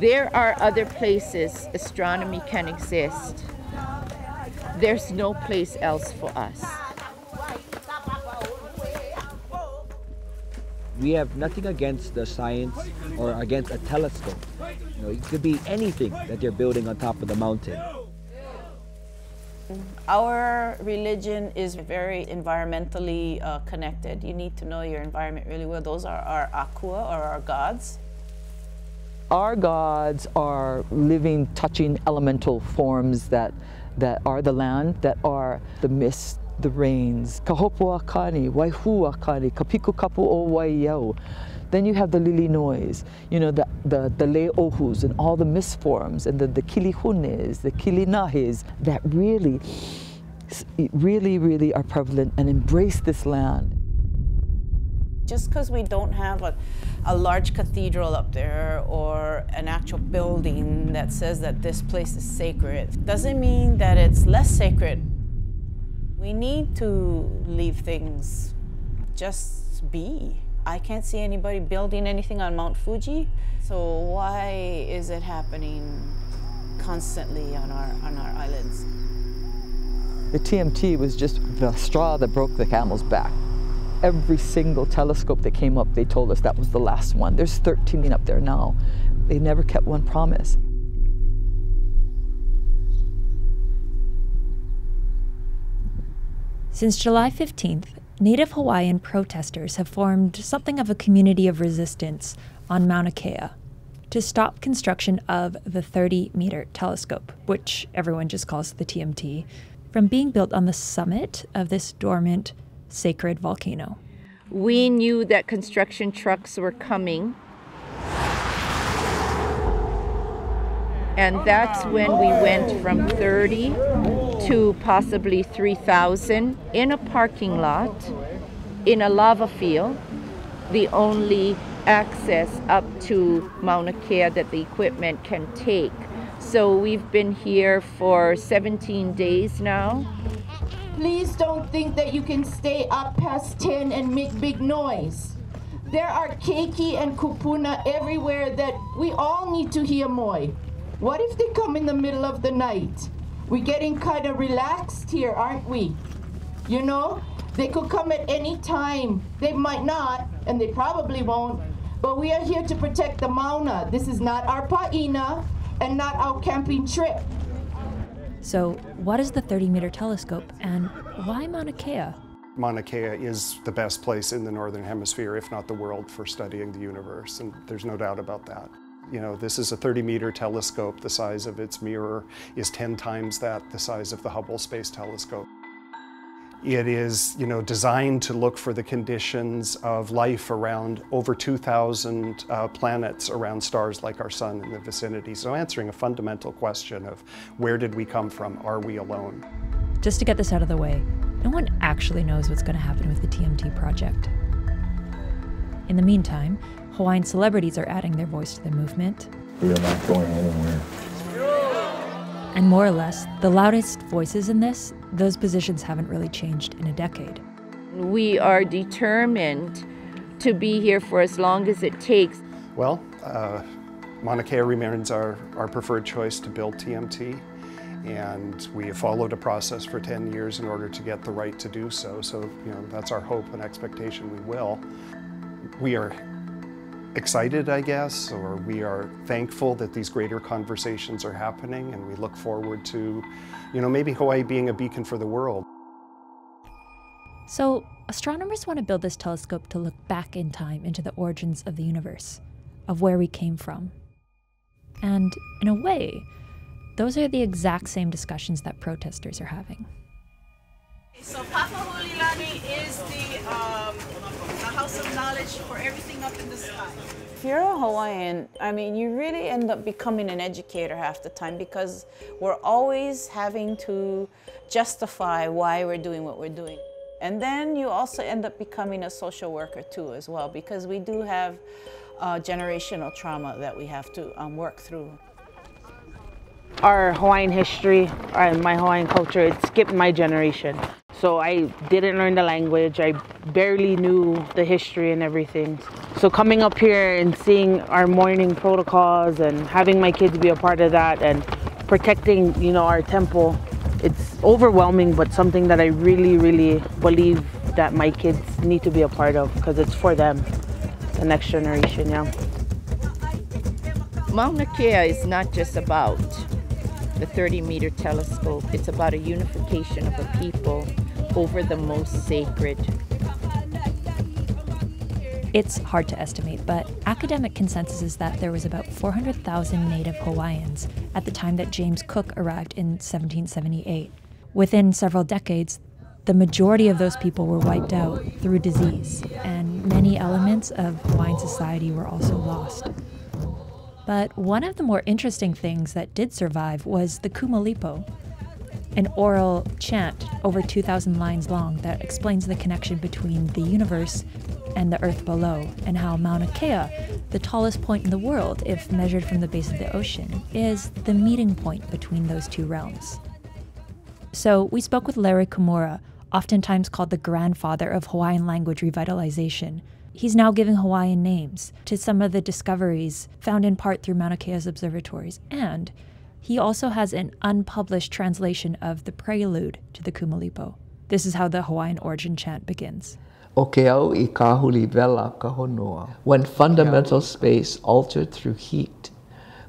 There are other places astronomy can exist. There's no place else for us. We have nothing against the science or against a telescope. You know, it could be anything that they're building on top of the mountain. Our religion is very environmentally connected. You need to know your environment really well. Those are our akua, or our gods. Our gods are living, touching elemental forms that are the land, that are the mist, the rains. Kahopoa kani, waihua kani, kapiku kapu o waiau. Then you have the lili noise, you know, the le'ohus and all the mist forms, and the kilihunes, the kilinahis, that really are prevalent and embrace this land. Just because we don't have a large cathedral up there or an actual building that says that this place is sacred doesn't mean that it's less sacred. We need to leave things just be. I can't see anybody building anything on Mount Fuji, so why is it happening constantly on our islands? The TMT was just the straw that broke the camel's back. Every single telescope that came up, they told us that was the last one. There's 13 up there now. They never kept one promise. Since July 15th, Native Hawaiian protesters have formed something of a community of resistance on Mauna Kea to stop construction of the 30-meter telescope, which everyone just calls the TMT, from being built on the summit of this dormant, sacred volcano. We knew that construction trucks were coming, and that's when we went from 30 to possibly 3,000 in a parking lot, in a lava field, the only access up to Mauna Kea that the equipment can take. So we've been here for 17 days now. Please don't think that you can stay up past 10 and make big noise. There are keiki and kupuna everywhere that we all need to hear moi. What if they come in the middle of the night? We're getting kind of relaxed here, aren't we? You know, they could come at any time. They might not, and they probably won't, but we are here to protect the Mauna. This is not our pa'ina and not our camping trip. So what is the 30-meter telescope, and why Mauna Kea? Mauna Kea is the best place in the Northern Hemisphere, if not the world, for studying the universe, and there's no doubt about that. You know, this is a 30-meter telescope. The size of its mirror is 10 times the size of the Hubble Space Telescope. It is, you know, designed to look for the conditions of life around over 2,000 planets around stars like our sun in the vicinity. So answering a fundamental question of where did we come from? Are we alone? Just to get this out of the way, no one actually knows what's going to happen with the TMT project. In the meantime, Hawaiian celebrities are adding their voice to the movement. We are not going anywhere. And more or less, the loudest voices in this, those positions haven't really changed in a decade. We are determined to be here for as long as it takes. Well, Mauna Kea remains our preferred choice to build TMT, and we have followed a process for 10 years in order to get the right to do so. So, you know, that's our hope and expectation we will. We are excited, I guess, or we are thankful that these greater conversations are happening, and we look forward to, you know, maybe Hawaii being a beacon for the world. So, astronomers want to build this telescope to look back in time into the origins of the universe, of where we came from. And in a way, those are the exact same discussions that protesters are having. So Pu'uhuluhulu is the house of knowledge for everything up in the sky. If you're a Hawaiian, I mean, you really end up becoming an educator half the time, because we're always having to justify why we're doing what we're doing. And then you also end up becoming a social worker too as well, because we do have generational trauma that we have to work through. our Hawaiian history and my Hawaiian culture, it skipped my generation. So I didn't learn the language. I barely knew the history and everything. So coming up here and seeing our mourning protocols and having my kids be a part of that and protecting, you know, our temple, it's overwhelming, but something that I really, really believe that my kids need to be a part of because it's for them, the next generation, yeah. Mauna Kea is not just about the 30-meter telescope. It's about a unification of a people over the most sacred. It's hard to estimate, but academic consensus is that there was about 400,000 Native Hawaiians at the time that James Cook arrived in 1778. Within several decades, the majority of those people were wiped out through disease, and many elements of Hawaiian society were also lost. But one of the more interesting things that did survive was the kumalipo, an oral chant over 2,000 lines long that explains the connection between the universe and the earth below, and how Mauna Kea, the tallest point in the world if measured from the base of the ocean, is the meeting point between those two realms. So we spoke with Larry Kimura, oftentimes called the grandfather of Hawaiian language revitalization. He's now giving Hawaiian names to some of the discoveries found in part through Mauna Kea's observatories, and he also has an unpublished translation of the prelude to the kumalipo. This is how the Hawaiian origin chant begins. O ke au I kahuli vela kahonua. When fundamental space altered through heat,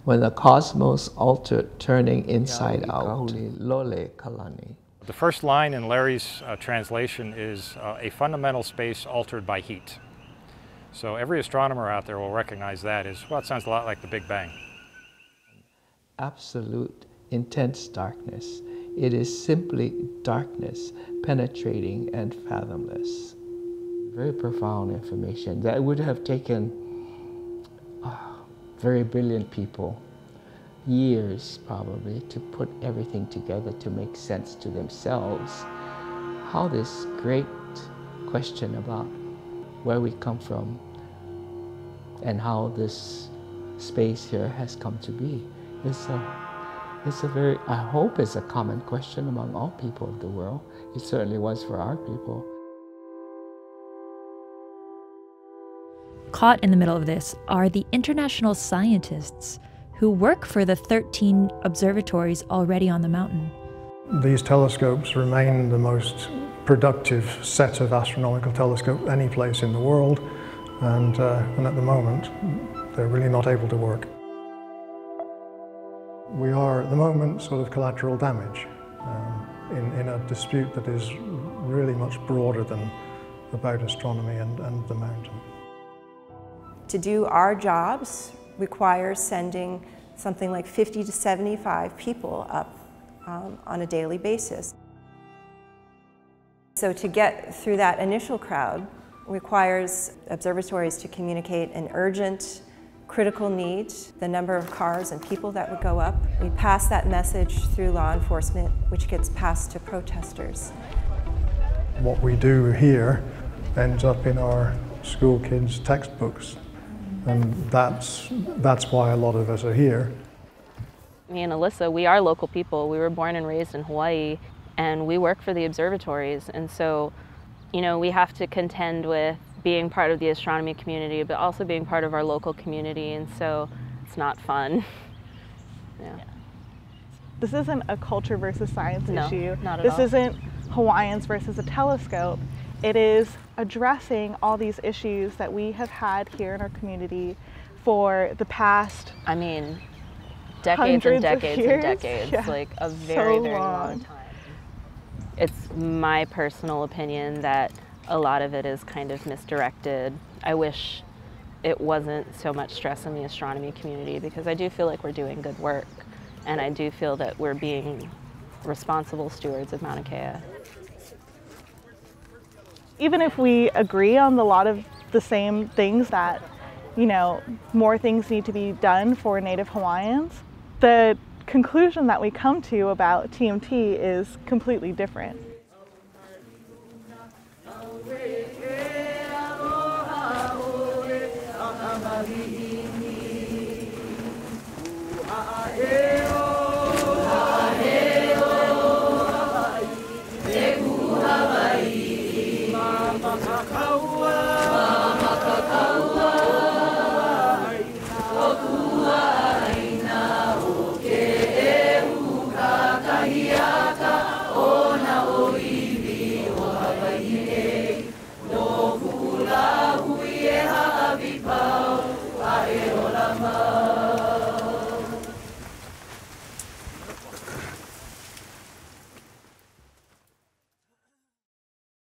when the cosmos altered turning inside out. Lole kalani. The first line in Larry's translation is a fundamental space altered by heat. So every astronomer out there will recognize that as, well, it sounds a lot like the Big Bang. Absolute, intense darkness. It is simply darkness, penetrating and fathomless. Very profound information that would have taken very brilliant people years probably to put everything together to make sense to themselves. How this great question about where we come from and how this space here has come to be is a very, I hope it's a common question among all people of the world. It certainly was for our people. Caught in the middle of this are the international scientists who work for the 13 observatories already on the mountain. These telescopes remain the most productive set of astronomical telescopes any place in the world, and at the moment they're really not able to work. We are at the moment sort of collateral damage in a dispute that is really much broader than about astronomy and the mountain. To do our jobs requires sending something like 50 to 75 people up on a daily basis. So to get through that initial crowd requires observatories to communicate an urgent, critical need, the number of cars and people that would go up. We pass that message through law enforcement, which gets passed to protesters. What we do here ends up in our school kids' textbooks, and that's why a lot of us are here. Me and Alyssa, we are local people. We were born and raised in Hawaii, and we work for the observatories, and so, you know, we have to contend with being part of the astronomy community, but also being part of our local community, and so it's not fun. Yeah. This isn't a culture versus science issue. Not at all. This isn't Hawaiians versus a telescope. It is addressing all these issues that we have had here in our community for the past, I mean, decades and decades and decades, yeah. like a very, So very long time. It's my personal opinion that a lot of it is kind of misdirected. I wish it wasn't so much stress in the astronomy community, because I do feel like we're doing good work, and I do feel that we're being responsible stewards of Mauna Kea. Even if we agree on a lot of the same things, that, you know, more things need to be done for Native Hawaiians, the conclusion that we come to about TMT is completely different. Yeah.